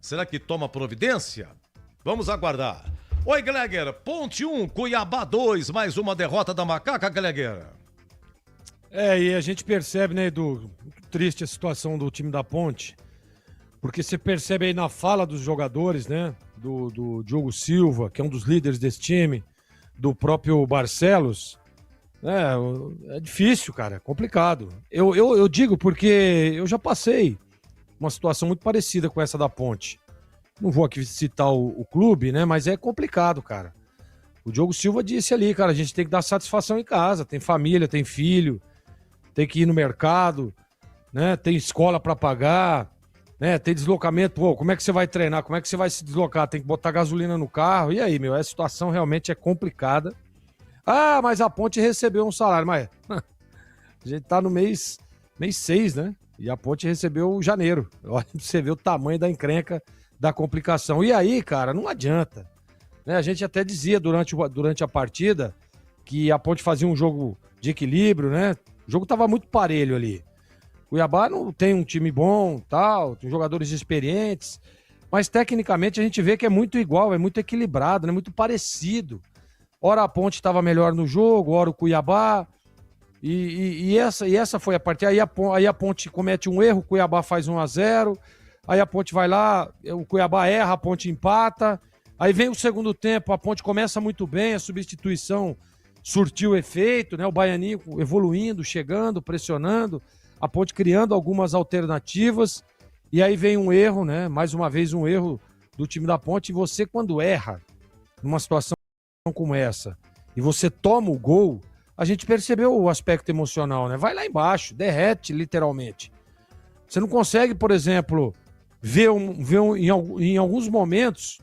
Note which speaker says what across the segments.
Speaker 1: Será que toma providência? Vamos aguardar. Oi, Gleger. Ponte 1, Cuiabá 2. Mais uma derrota da Macaca, Gleger.
Speaker 2: E a gente percebe, né, Edu, muito triste a situação do time da Ponte, porque você percebe aí na fala dos jogadores, né, do Diogo Silva, que é um dos líderes desse time, do próprio Barcelos. É difícil, cara, é complicado. Eu digo porque eu já passei uma situação muito parecida com essa da Ponte. Não vou aqui citar o clube, né, mas é complicado, cara. O Diogo Silva disse ali, cara, a gente tem que dar satisfação em casa, tem família, tem filho, tem que ir no mercado, né? Tem escola para pagar, né? Tem deslocamento. Pô, como é que você vai treinar? Como é que você vai se deslocar? Tem que botar gasolina no carro. E aí, a situação realmente é complicada. Ah, mas a Ponte recebeu um salário. Mas a gente tá no mês 6, né? E a Ponte recebeu janeiro. Olha pra você ver o tamanho da encrenca, da complicação. E aí, cara, não adianta. Né? A gente até dizia durante a partida que a Ponte fazia um jogo de equilíbrio, né? O jogo tava muito parelho ali. Cuiabá não tem um time bom, tal, tem jogadores experientes, mas tecnicamente a gente vê que é muito igual, é muito equilibrado, né? Muito parecido. Ora a Ponte estava melhor no jogo, ora o Cuiabá. E essa foi a partida. Aí a Ponte comete um erro, o Cuiabá faz 1-0. Aí a Ponte vai lá, o Cuiabá erra, a Ponte empata. Aí vem o segundo tempo, a Ponte começa muito bem, a substituição surtiu efeito, né? O Baianinho evoluindo, chegando, pressionando, a Ponte criando algumas alternativas. E aí vem um erro, né? Mais uma vez um erro do time da Ponte. E você, quando erra numa situação como essa e você toma o gol, a gente percebeu o aspecto emocional, né? Vai lá embaixo, derrete literalmente. Você não consegue, por exemplo, ver em alguns momentos,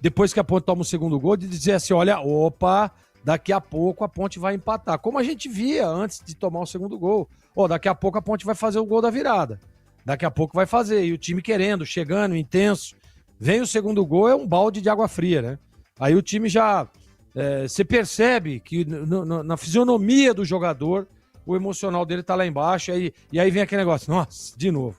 Speaker 2: depois que a Ponte toma o segundo gol, de dizer assim, olha, opa, daqui a pouco a Ponte vai empatar. Como a gente via antes de tomar o segundo gol. Daqui a pouco a Ponte vai fazer o gol da virada. Daqui a pouco vai fazer. E o time querendo, chegando, intenso. Vem o segundo gol, é um balde de água fria, né? Aí o time já... Você percebe que na fisionomia do jogador, o emocional dele tá lá embaixo. E aí vem aquele negócio, nossa, de novo.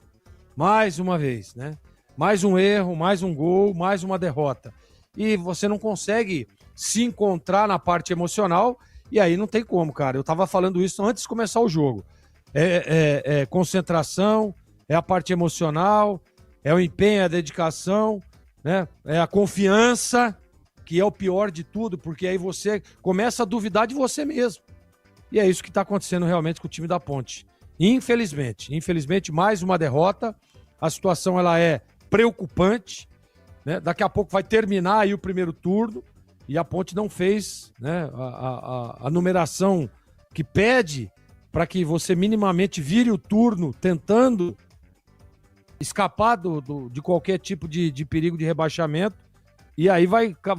Speaker 2: Mais uma vez, né? Mais um erro, mais um gol, mais uma derrota. E você não consegue se encontrar na parte emocional, e aí não tem como, cara. Eu tava falando isso antes de começar o jogo. É concentração, é a parte emocional, é o empenho, é a dedicação, né? É a confiança, que é o pior de tudo, porque aí você começa a duvidar de você mesmo. E é isso que tá acontecendo realmente com o time da Ponte. Infelizmente, mais uma derrota. A situação ela é preocupante, né? Daqui a pouco vai terminar aí o primeiro turno e a Ponte não fez, né, a numeração que pede para que você minimamente vire o turno tentando escapar de qualquer tipo de perigo de rebaixamento. E aí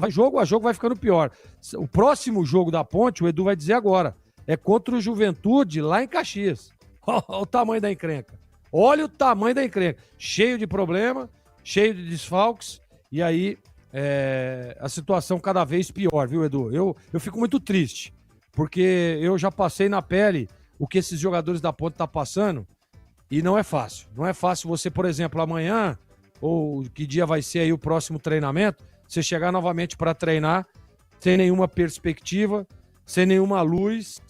Speaker 2: jogo a jogo vai ficando pior. O próximo jogo da Ponte, o Edu vai dizer agora, é contra o Juventude lá em Caxias. Olha o tamanho da encrenca. Olha o tamanho da encrenca. Cheio de problema, cheio de desfalques. E aí a situação cada vez pior, viu, Edu? Eu fico muito triste, porque eu já passei na pele o que esses jogadores da Ponte estão passando e não é fácil. Não é fácil você, por exemplo, amanhã, ou que dia vai ser aí o próximo treinamento, você chegar novamente para treinar sem nenhuma perspectiva, sem nenhuma luz,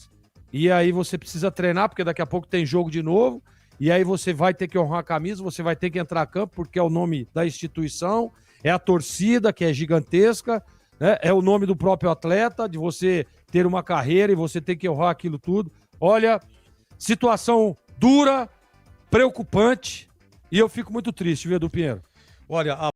Speaker 2: e aí você precisa treinar, porque daqui a pouco tem jogo de novo, e aí você vai ter que honrar a camisa, você vai ter que entrar a campo, porque é o nome da instituição, é a torcida, que é gigantesca, né? É o nome do próprio atleta, de você ter uma carreira e você ter que honrar aquilo tudo. Olha, situação dura, preocupante, e eu fico muito triste, viu, Edu Pinheiro?
Speaker 1: Olha,